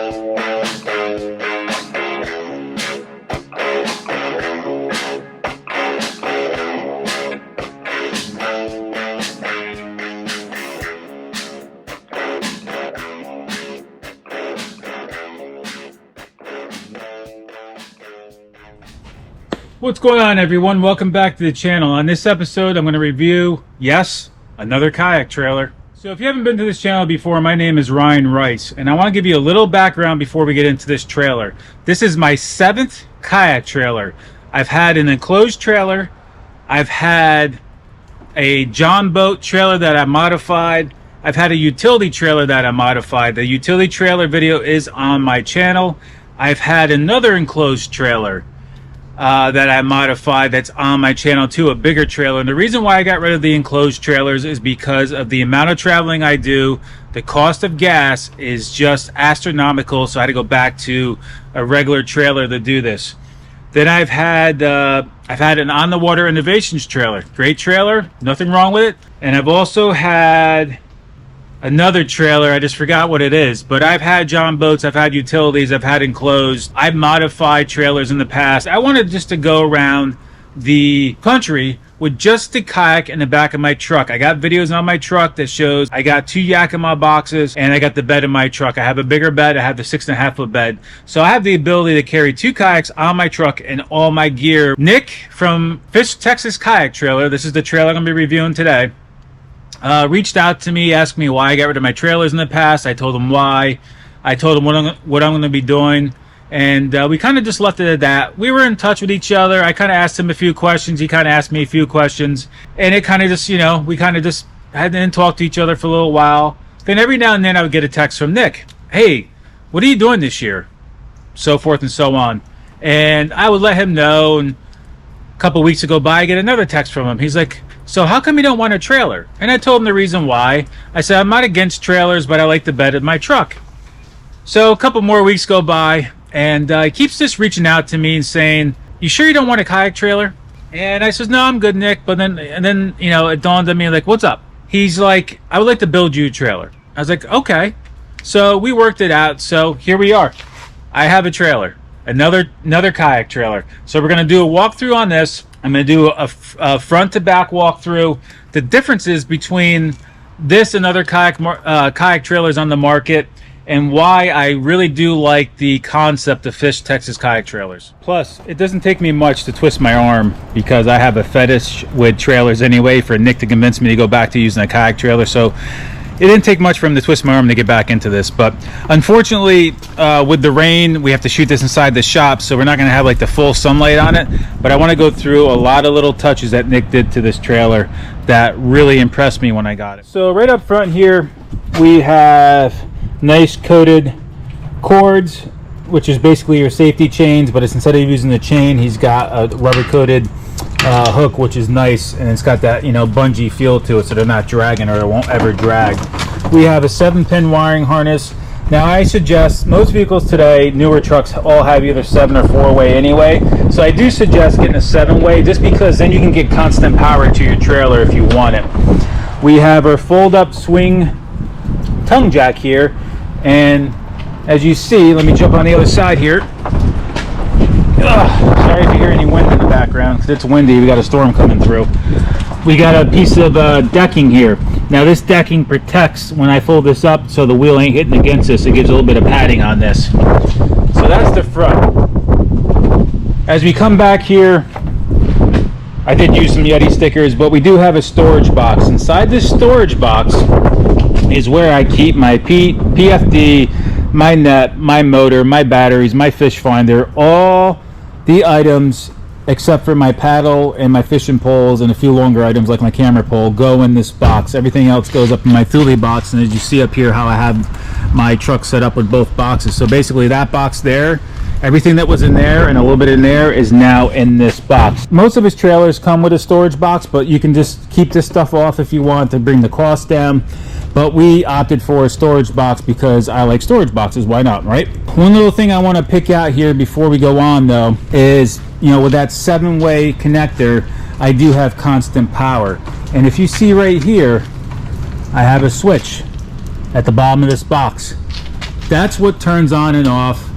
What's going on, everyone? Welcome back to the channel. On this episode, I'm going to review, yes, another kayak trailer. So if you haven't been to this channel before, my name is Ryan Rice, and I want to give you a little background before we get into this trailer. This is my 7th kayak trailer. I've had an enclosed trailer. I've had a John boat trailer that I modified. I've had a utility trailer that I modified. The utility trailer video is on my channel. I've had another enclosed trailer that I modified that's on my channel too, a bigger trailer. And the reason why I got rid of the enclosed trailers is because of the amount of traveling I do. The cost of gas is just astronomical, so I had to go back to a regular trailer to do this. Then I've had an on the water innovations trailer. Great trailer, nothing wrong with it. And I've also had another trailer, I just forgot what it is, but I've had John boats, I've had utilities, I've had enclosed. I've modified trailers in the past. I wanted just to go around the country with just the kayak in the back of my truck. I got videos on my truck that shows I got 2 Yakima boxes and I got the bed in my truck. I have a bigger bed, I have the 6.5 foot bed. So I have the ability to carry 2 kayaks on my truck and all my gear. Nick from Fish Texas Kayak Trailer, this is the trailer I'm going to be reviewing today, reached out to me, asked me why I got rid of my trailers in the past. I told him why. I told him what I'm going to be doing, and we kind of just left it at that. We were in touch with each other. I kind of asked him a few questions. He kind of asked me a few questions, and it kind of just, we kind of just hadn't talked to each other for a little while. Then every now and then I would get a text from Nick. Hey, what are you doing this year? So forth and so on. And I would let him know, and a couple weeks ago by, I get another text from him. He's like, so how come you don't want a trailer? And I told him the reason why. I said, I'm not against trailers, but I like the bed in my truck. So a couple more weeks go by, and he keeps just reaching out to me and saying, you sure you don't want a kayak trailer? And I says, no, I'm good, Nick. But then it dawned on me, like, what's up? He's like, I would like to build you a trailer. I was like, okay. So we worked it out. So here we are. I have a trailer, another kayak trailer. So we're going to do a walkthrough on this. I'm going to do a front to back walkthrough. The differences between this and other kayak trailers on the market, and why I really do like the concept of Fish Texas Kayak Trailers. Plus, it doesn't take me much to twist my arm, because I have a fetish with trailers anyway, for Nick to convince me to go back to using a kayak trailer. So it didn't take much for him to twist my arm to get back into this. But unfortunately, with the rain, we have to shoot this inside the shop, so we're not going to have like the full sunlight on it. But I want to go through a lot of little touches that Nick did to this trailer that really impressed me when I got it. So right up front here, we have nice coated cords, which is basically your safety chains, but it's, instead of using the chain, he's got a rubber coated hook, which is nice, and it's got that bungee feel to it, so they're not dragging, or it won't ever drag. We have a 7-pin wiring harness. Now I suggest, most vehicles today, newer trucks, all have either 7 or 4-way anyway, so I do suggest getting a 7-way, just because then you can get constant power to your trailer if you want it. We have our fold-up swing tongue jack here, and as you see, let me jump on the other side here. Sorry if you hear any wind in the background, because it's windy. We got a storm coming through. We got a piece of decking here. Now this decking protects when I fold this up, so the wheel ain't hitting against this. It gives a little bit of padding on this. So that's the front. As we come back here, I did use some Yeti stickers, but we do have a storage box. Inside this storage box is where I keep my PFD, my net, my motor, my batteries, my fish finder, all the items except for my paddle and my fishing poles, and a few longer items like my camera pole go in this box. Everything else goes up in my Thule box, and as you see up here how I have my truck set up with both boxes. So basically that box there, everything that was in there and a little bit in there is now in this box. Most of his trailers come with a storage box, but you can just keep this stuff off if you want to bring the cost down. But we opted for a storage box because I like storage boxes. Why not, right? One little thing I want to pick out here before we go on though is, with that 7-way connector, I do have constant power. And if you see right here, I have a switch at the bottom of this box. that's what turns on and off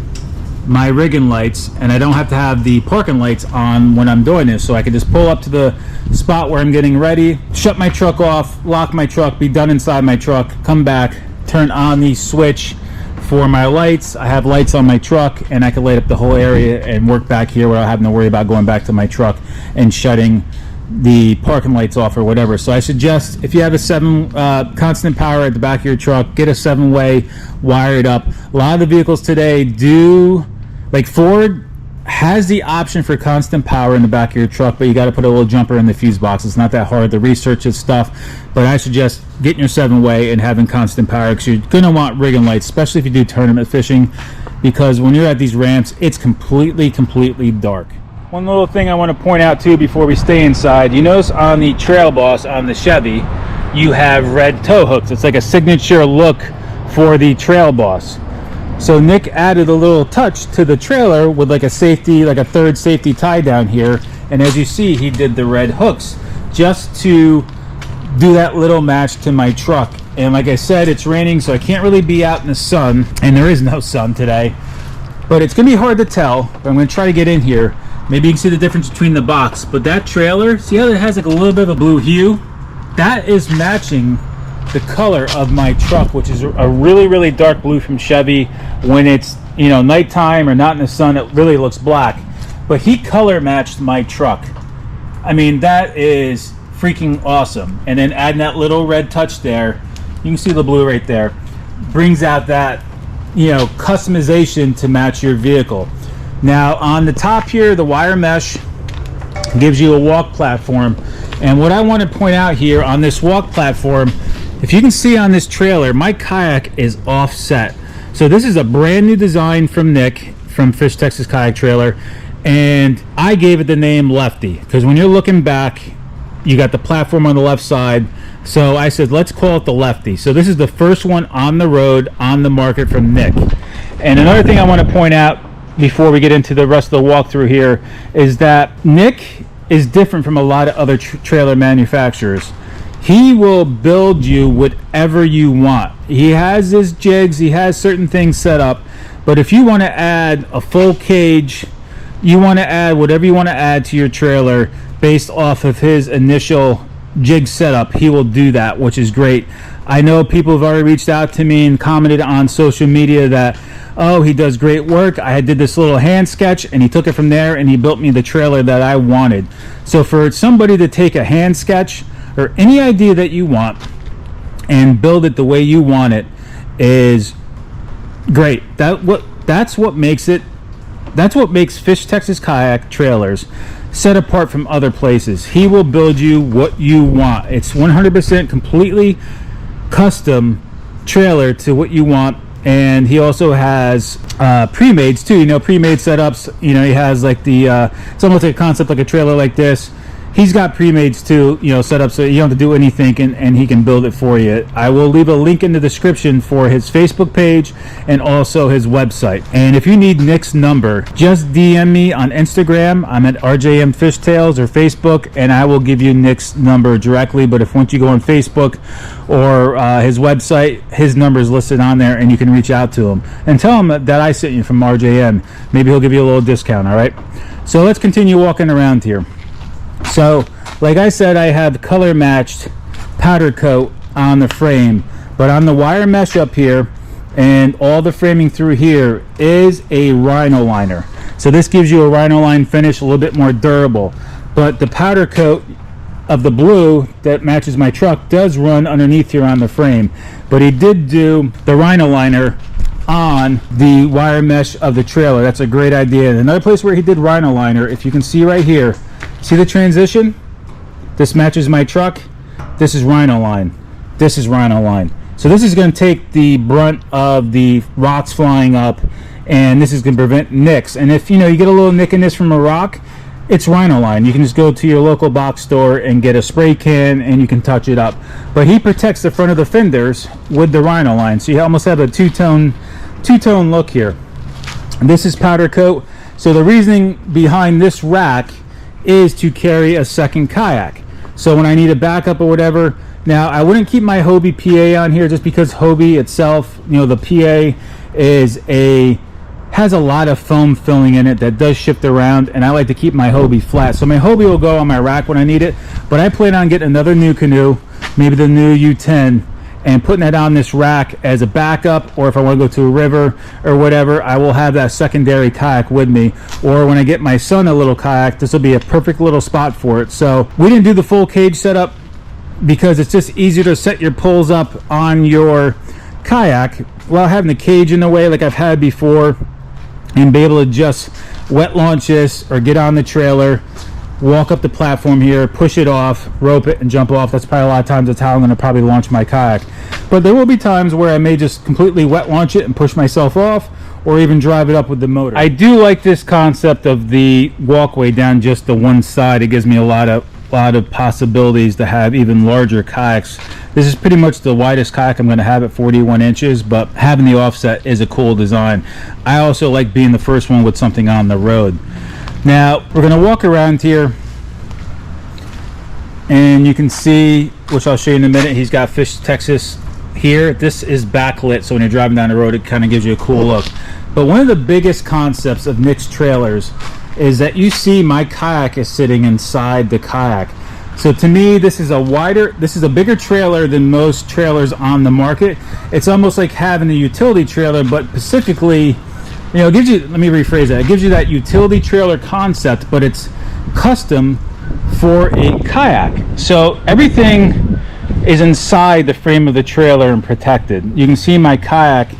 my rigging lights, and I don't have to have the parking lights on when I'm doing this. So I can just pull up to the spot where I'm getting ready, shut my truck off, lock my truck, be done inside my truck, come back, turn on the switch for my lights. I have lights on my truck, and I can light up the whole area and work back here without having to worry about going back to my truck and shutting the parking lights off or whatever. So I suggest, if you have a 7 constant power at the back of your truck, get a 7-way, wire it up. A lot of the vehicles today do, like Ford has the option for constant power in the back of your truck, but you got to put a little jumper in the fuse box. It's not that hard to research this stuff, but I suggest getting your 7-way and having constant power, because you're going to want rigging lights, especially if you do tournament fishing, because when you're at these ramps, it's completely dark. One little thing I want to point out too before we stay inside, you notice on the Trail Boss on the Chevy, you have red tow hooks. It's like a signature look for the Trail Boss. So Nick added a little touch to the trailer with like a safety, like a third safety tie down here. And as you see, he did the red hooks just to do that little match to my truck. And like I said, it's raining, so I can't really be out in the sun, and there is no sun today. But it's gonna be hard to tell, but I'm gonna try to get in here. Maybe you can see the difference between the box, but that trailer, see how it has like a little bit of a blue hue? That is matching the color of my truck, which is a really dark blue from Chevy. When it's, you know, nighttime or not in the sun, it really looks black. But he color matched my truck. I mean, that is freaking awesome. And then adding that little red touch there, you can see the blue right there, brings out that, you know, customization to match your vehicle. Now on the top here, the wire mesh gives you a walk platform. And what I want to point out here on this walk platform, if you can see on this trailer, my kayak is offset. So this is a brand new design from Nick from Fish Texas Kayak Trailer. And I gave it the name Lefty, because when you're looking back, you got the platform on the left side. So I said, let's call it the Lefty. So this is the first one on the road, on the market from Nick. And another thing I want to point out before we get into the rest of the walkthrough here is that Nick is different from a lot of other trailer manufacturers. He will build you whatever you want. He has his jigs, he has certain things set up, but if you want to add a full cage, you want to add whatever you want to add to your trailer based off of his initial jig setup, he will do that, which is great. I know people have already reached out to me and commented on social media that, oh, he does great work. I did this little hand sketch and he took it from there and he built me the trailer that I wanted. So for somebody to take a hand sketch or any idea that you want and build it the way you want it is great. That's what makes Fish Texas Kayak Trailers set apart from other places. He will build you what you want. It's 100% completely custom trailer to what you want. And he also has pre-mades too, you know, pre-made setups. You know, he has like the it's almost like a concept like a trailer like this. He's got pre-mades too, you know, set up so you don't have to do anything, and he can build it for you. I will leave a link in the description for his Facebook page and also his website. And if you need Nick's number, just DM me on Instagram. I'm at RJM Fishtails or Facebook, and I will give you Nick's number directly. But if once you go on Facebook or his website, his number is listed on there, and you can reach out to him and tell him that I sent you from RJM. Maybe he'll give you a little discount. All right. So let's continue walking around here. So, like I said, I have color matched powder coat on the frame, but on the wire mesh up here and all the framing through here is a rhino liner. So this gives you a rhino line finish, a little bit more durable. But the powder coat of the blue that matches my truck does run underneath here on the frame. But he did do the rhino liner on the wire mesh of the trailer. That's a great idea. And another place where he did rhino liner, if you can see right here, see the transition? This matches my truck. This is rhino line. This is rhino line. So this is going to take the brunt of the rocks flying up, and this is going to prevent nicks. And if you know you get a little nick in this from a rock, it's rhino line. You can just go to your local box store and get a spray can and you can touch it up. But he protects the front of the fenders with the rhino line. So you almost have a two-tone look here. And this is powder coat. So the reasoning behind this rack is to carry a second kayak. So when I need a backup or whatever, now I wouldn't keep my Hobie PA on here just because Hobie itself, you know, the PA has a lot of foam filling in it that does shift around, and I like to keep my Hobie flat. So my Hobie will go on my rack when I need it, but I plan on getting another new canoe, maybe the new U10, and putting that on this rack as a backup, or if I want to go to a river or whatever, I will have that secondary kayak with me. Or when I get my son a little kayak, this will be a perfect little spot for it. So we didn't do the full cage setup because it's just easier to set your poles up on your kayak without having the cage in the way like I've had before, and be able to just wet launch this or get on the trailer, walk up the platform here, push it off, rope it, and jump off. That's probably a lot of times that's how I'm going to probably launch my kayak. But there will be times where I may just completely wet launch it and push myself off, or even drive it up with the motor. I do like this concept of the walkway down just the one side. It gives me a lot of possibilities to have even larger kayaks. This is pretty much the widest kayak I'm going to have at 41 inches, but having the offset is a cool design. I also like being the first one with something on the road. Now we're going to walk around here, and you can see, which I'll show you in a minute, he's got Fish Texas here. This is backlit, so when you're driving down the road it kind of gives you a cool look. But one of the biggest concepts of Nick's trailers is that you see my kayak is sitting inside the kayak. So to me, this is a bigger trailer than most trailers on the market. It's almost like having a utility trailer, but specifically, you know, it gives you, let me rephrase that, it gives you that utility trailer concept, but it's custom for a kayak. So everything is inside the frame of the trailer and protected. You can see my kayak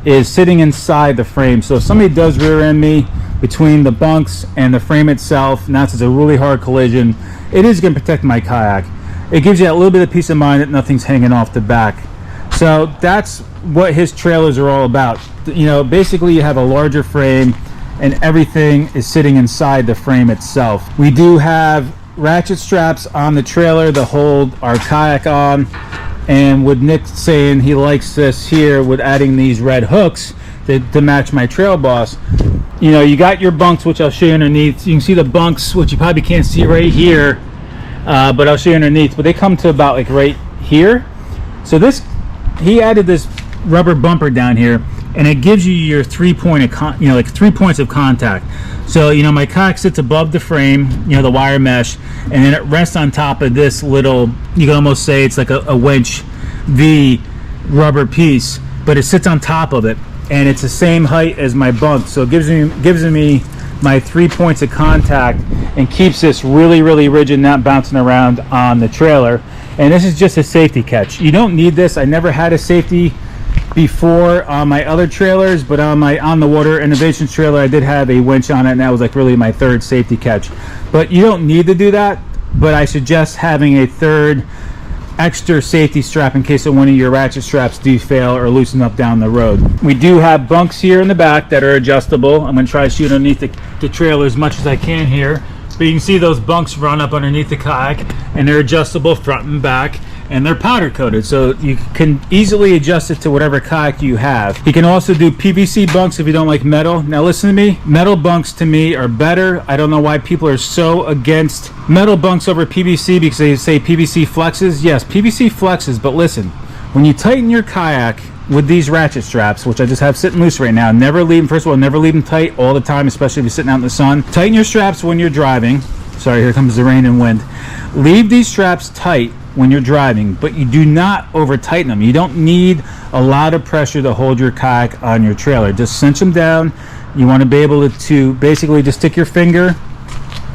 is sitting inside the frame, so if somebody does rear end me between the bunks and the frame itself, and that's a really hard collision, it is going to protect my kayak. It gives you a little bit of peace of mind that nothing's hanging off the back. So that's what his trailers are all about. You know, basically you have a larger frame and everything is sitting inside the frame itself. We do have ratchet straps on the trailer to hold our kayak on, and with Nick saying he likes this here with adding these red hooks to match my Trail Boss, you know, you got your bunks, which I'll show you underneath. You can see the bunks, which you probably can't see right here, but I'll show you underneath. But they come to about like right here. So this, he added this rubber bumper down here, and it gives you your 3 point of like 3 points of contact. So you know, my kayak sits above the frame, you know, the wire mesh, and then it rests on top of this little, you can almost say it's like a winch V rubber piece, but it sits on top of it, and it's the same height as my bunk, so it gives me my 3 points of contact and keeps this really rigid, not bouncing around on the trailer. And this is just a safety catch. You don't need this. I never had a safety before on my other trailers, but on my on the water innovations trailer I did have a winch on it, and that was like really my third safety catch. But you don't need to do that, but I suggest having a third extra safety strap in case of one of your ratchet straps do fail or loosen up down the road. We do have bunks here in the back that are adjustable. I'm going to try to shoot underneath the trailer as much as I can here, but you can see those bunks run up underneath the kayak, and they're adjustable front and back, and they're powder coated, so you can easily adjust it to whatever kayak you have. You can also do PVC bunks if you don't like metal. Now listen to me, metal bunks to me are better. I don't know why people are so against metal bunks over PVC, because they say PVC flexes. Yes, PVC flexes, but listen, when you tighten your kayak with these ratchet straps, which I just have sitting loose right now, never leave them, first of all, never leave them tight all the time, especially if you're sitting out in the sun. Tighten your straps when you're driving. Sorry, here comes the rain and wind. Leave these straps tight when you're driving, but you do not over tighten them. You don't need a lot of pressure to hold your kayak on your trailer. Just cinch them down. You want to be able to basically just stick your finger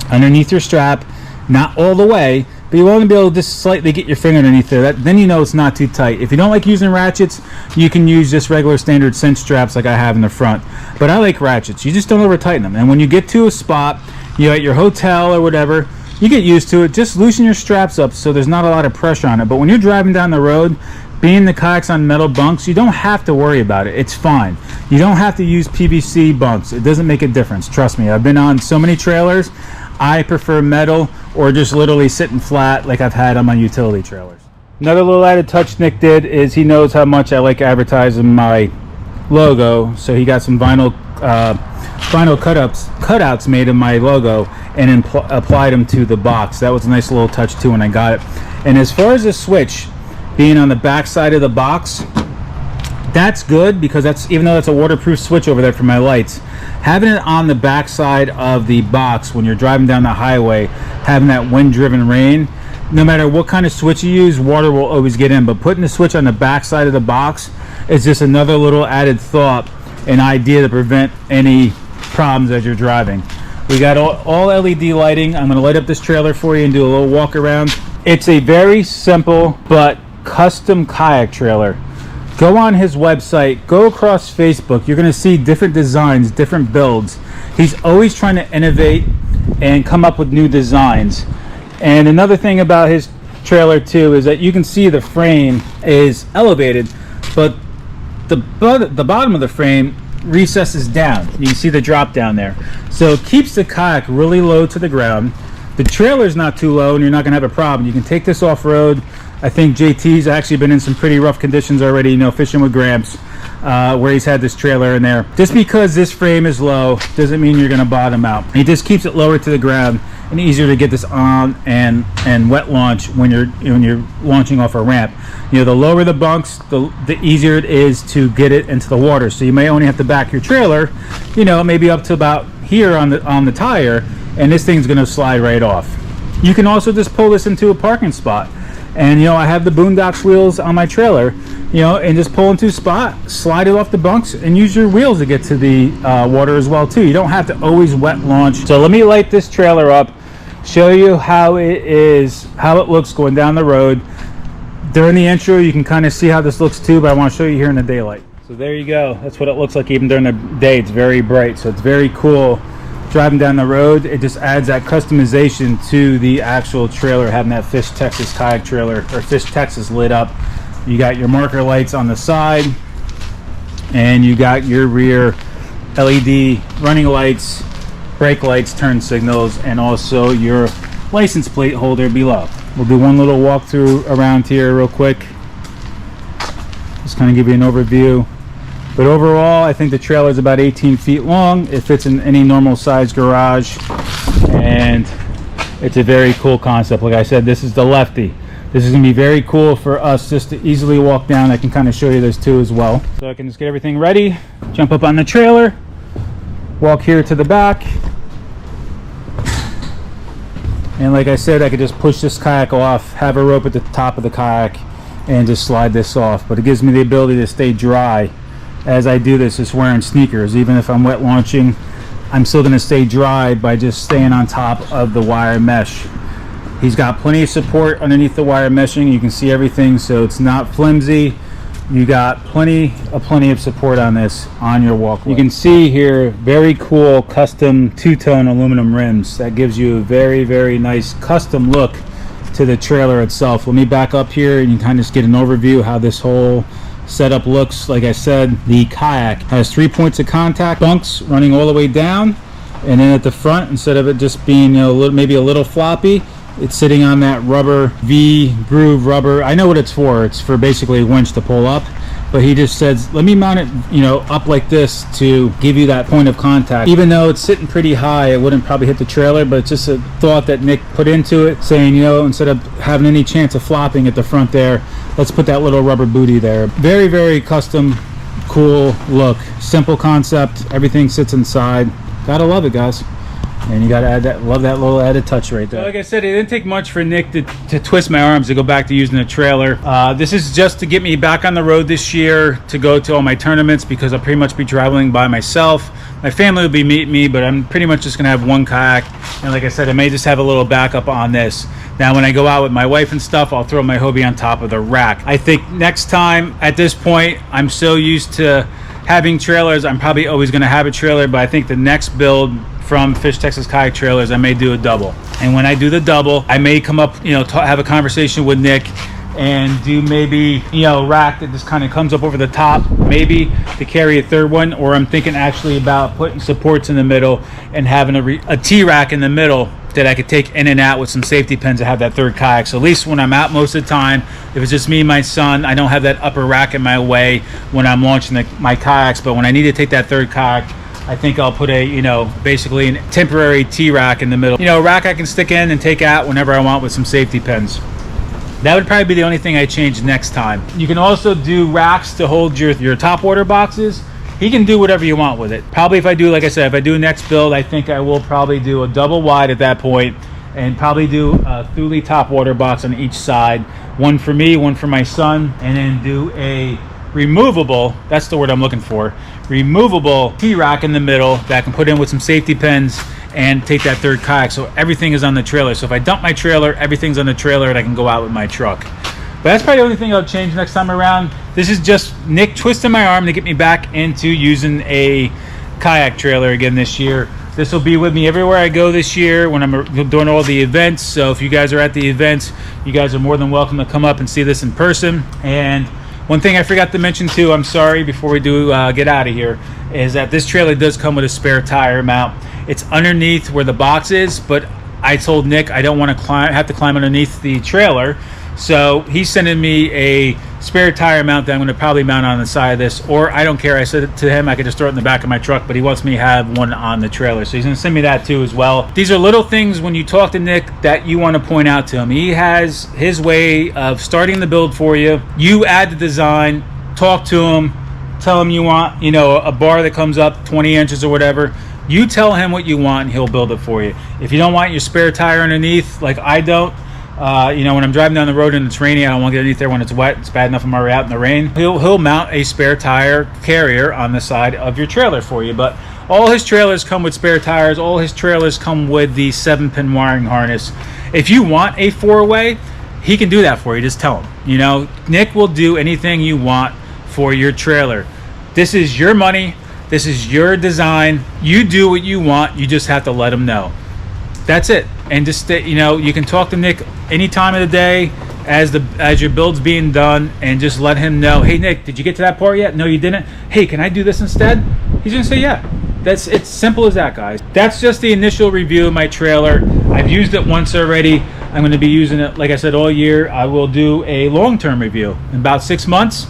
underneath your strap, not all the way, but you want to be able to just slightly get your finger underneath there. Then you know it's not too tight. If you don't like using ratchets, you can use just regular standard cinch straps like I have in the front. But I like ratchets. You just don't over tighten them. And when you get to a spot, you know, at your hotel or whatever, you get used to it. Just loosen your straps up so there's not a lot of pressure on it. But when you're driving down the road, being the kayak's on metal bunks, you don't have to worry about it. It's fine. You don't have to use PVC bunks. It doesn't make a difference. Trust me, I've been on so many trailers. I prefer metal or just literally sitting flat like I've had on my utility trailers. Another little added touch Nick did is he knows how much I like advertising my logo, so he got some vinyl cutouts made of my logo and applied them to the box. That was a nice little touch too when I got it. And as far as the switch being on the back side of the box, that's good because that's, even though that's a waterproof switch over there for my lights, having it on the back side of the box when you're driving down the highway, having that wind-driven rain, no matter what kind of switch you use, water will always get in. But putting the switch on the back side of the box is just another little added thought, an idea to prevent any problems as you're driving. We got all LED lighting. I'm going to light up this trailer for you and do a little walk around. It's a very simple but custom kayak trailer. Go on his website, go across Facebook. You're going to see different designs, different builds. He's always trying to innovate and come up with new designs. And another thing about his trailer too is that you can see the frame is elevated, but the bottom of the frame recesses down. You can see the drop down there. So it keeps the kayak really low to the ground. The trailer's not too low and you're not going to have a problem. You can take this off-road. I think JT's actually been in some pretty rough conditions already, you know, fishing with Gramps, where he's had this trailer in there. Just because this frame is low doesn't mean you're going to bottom out. He just keeps it lower to the ground and easier to get this on and wet launch when you're launching off a ramp. You know, the lower the bunks, the easier it is to get it into the water. So you may only have to back your trailer, you know, maybe up to about here on the tire, and this thing's going to slide right off. You can also just pull this into a parking spot. And, you know, I have the Boondocks wheels on my trailer, you know, and just pull into a spot, slide it off the bunks, and use your wheels to get to the water as well, too. You don't have to always wet launch. So let me light this trailer up, show you how it looks going down the road. During the intro, you can kind of see how this looks, too, but I want to show you here in the daylight. So there you go. That's what it looks like even during the day. It's very bright, so it's very cool. Driving down the road, it just adds that customization to the actual trailer, having that Fish Texas Kayak Trailer, or Fish Texas lit up. You got your marker lights on the side, and you got your rear LED running lights, brake lights, turn signals, and also your license plate holder below. We'll do one little walkthrough around here real quick. Just kind of give you an overview. But overall, I think the trailer is about 18 feet long. It fits in any normal size garage, and it's a very cool concept. Like I said, this is the lefty. This is going to be very cool for us just to easily walk down. I can kind of show you this too as well. So I can just get everything ready, jump up on the trailer, walk here to the back. And like I said, I could just push this kayak off, have a rope at the top of the kayak, and just slide this off. But it gives me the ability to stay dry as I do this, just wearing sneakers. Even if I'm wet launching, I'm still going to stay dry by just staying on top of the wire mesh. He's got plenty of support underneath the wire meshing. You can see everything, so it's not flimsy. You got plenty of support on this on your walkway. You can see here very cool custom two-tone aluminum rims. That gives you a very, very nice custom look to the trailer itself. Let me back up here and you kind of just get an overview how this whole setup looks. Like I said, the kayak has 3 points of contact, bunks running all the way down, and then at the front, instead of it just being, you know, maybe a little floppy, it's sitting on that rubber V groove rubber. I know what it's for. It's for basically a winch to pull up, but he just says, let me mount it, you know, up like this to give you that point of contact. Even though it's sitting pretty high, it wouldn't probably hit the trailer, but it's just a thought that Nick put into it, saying, you know, instead of having any chance of flopping at the front there, let's put that little rubber booty there. Very, very custom, cool look. Simple concept. Everything sits inside. Gotta love it, guys. And you gotta add that, love that little added touch right there. So like I said, it didn't take much for Nick to twist my arms to go back to using the trailer. This is just to get me back on the road this year, to go to all my tournaments, because I'll pretty much be traveling by myself. My family will be meeting me, but I'm pretty much just gonna have one kayak. And like I said, I may just have a little backup on this. Now when I go out with my wife and stuff, I'll throw my Hobie on top of the rack. I think next time, at this point, I'm so used to having trailers, I'm probably always gonna have a trailer, but I think the next build from Fish Texas Kayak Trailers, I may do a double. And when I do the double, I may come up, you know, have a conversation with Nick and do maybe, you know, a rack that just kind of comes up over the top, maybe to carry a third one. Or I'm thinking actually about putting supports in the middle and having a T-rack in the middle that I could take in and out with some safety pins to have that third kayak. So at least when I'm out most of the time, if it's just me and my son, I don't have that upper rack in my way when I'm launching my kayaks. But when I need to take that third kayak, I think I'll put a, you know, basically a temporary T-rack in the middle. You know, a rack I can stick in and take out whenever I want with some safety pins. That would probably be the only thing I change next time. You can also do racks to hold your top water boxes. He can do whatever you want with it. Probably if I do, like I said, if I do next build, I think I will probably do a double wide at that point, and probably do a Thule top water box on each side. One for me, one for my son, and then do a removable, that's the word I'm looking for, removable T-rack in the middle that I can put in with some safety pins and take that third kayak. So everything is on the trailer. So if I dump my trailer, everything's on the trailer and I can go out with my truck. But that's probably the only thing I'll change next time around. This is just Nick twisting my arm to get me back into using a kayak trailer again this year. This will be with me everywhere I go this year when I'm doing all the events. So if you guys are at the events, you guys are more than welcome to come up and see this in person. And one thing I forgot to mention too, I'm sorry, before we do get out of here, is that this trailer does come with a spare tire mount. It's underneath where the box is, but I told Nick I don't want to have to climb underneath the trailer. So he's sending me a spare tire mount that I'm going to probably mount on the side of this, or I don't care. I said it to him I could just throw it in the back of my truck, but he wants me to have one on the trailer. So he's going to send me that too as well. These are little things when you talk to Nick that you want to point out to him. He has his way of starting the build for you. You add the design, talk to him, tell him you want, you know, a bar that comes up 20 inches or whatever. You tell him what you want and he'll build it for you. If you don't want your spare tire underneath, like I don't, you know, when I'm driving down the road and it's rainy, I don't want to get underneath there when it's wet. It's bad enough I'm already out in the rain. He'll mount a spare tire carrier on the side of your trailer for you. But all his trailers come with spare tires. All his trailers come with the 7-pin wiring harness. If you want a 4-way, he can do that for you. Just tell him. You know, Nick will do anything you want for your trailer. This is your money. This is your design. You do what you want. You just have to let him know. That's it. And just, you know, you can talk to Nick any time of the day as your build's being done, and just let him know, hey Nick, did you get to that part yet? No, you didn't. Hey, can I do this instead? He's gonna say yeah. It's simple as that, guys. That's just the initial review of my trailer. I've used it once already. I'm going to be using it, like I said, all year. I will do a long-term review in about 6 months.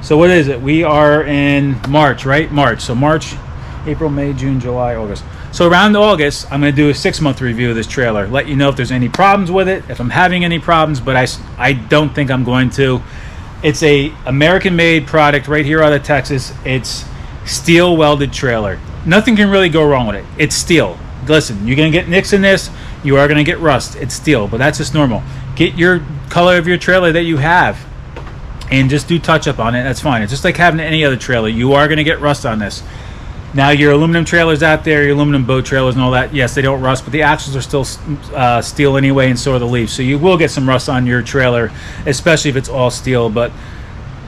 So what is it? We are in March, right? March. So March, April, May, June, July, August. So around August, I'm going to do a 6-month review of this trailer. Let you know if there's any problems with it, if I'm having any problems, but I don't think I'm going to. It's a American-made product right here out of Texas. It's steel welded trailer. Nothing can really go wrong with it. It's steel. Listen, you're going to get nicks in this. You are going to get rust. It's steel, but that's just normal. Get your color of your trailer that you have and just do touch-up on it. That's fine. It's just like having any other trailer. You are going to get rust on this. Now, your aluminum trailers out there, your aluminum boat trailers and all that, yes, they don't rust, but the axles are still steel anyway, and so are the leaves. So you will get some rust on your trailer, especially if it's all steel. But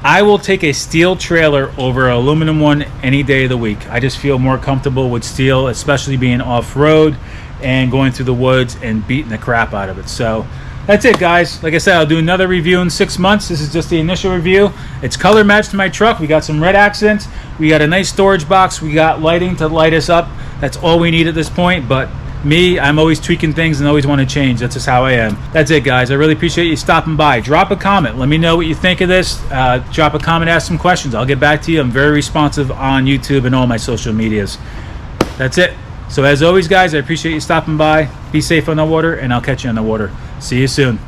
I will take a steel trailer over an aluminum one any day of the week. I just feel more comfortable with steel, especially being off-road and going through the woods and beating the crap out of it. So that's it, guys. Like I said, I'll do another review in 6 months. This is just the initial review. It's color matched to my truck. We got some red accents. We got a nice storage box. We got lighting to light us up. That's all we need at this point. But me, I'm always tweaking things and always want to change. That's just how I am. That's it, guys. I really appreciate you stopping by. Drop a comment. Let me know what you think of this. Drop a comment, ask some questions. I'll get back to you. I'm very responsive on YouTube and all my social medias. That's it. So as always, guys, I appreciate you stopping by. Be safe on the water, and I'll catch you on the water. See you soon.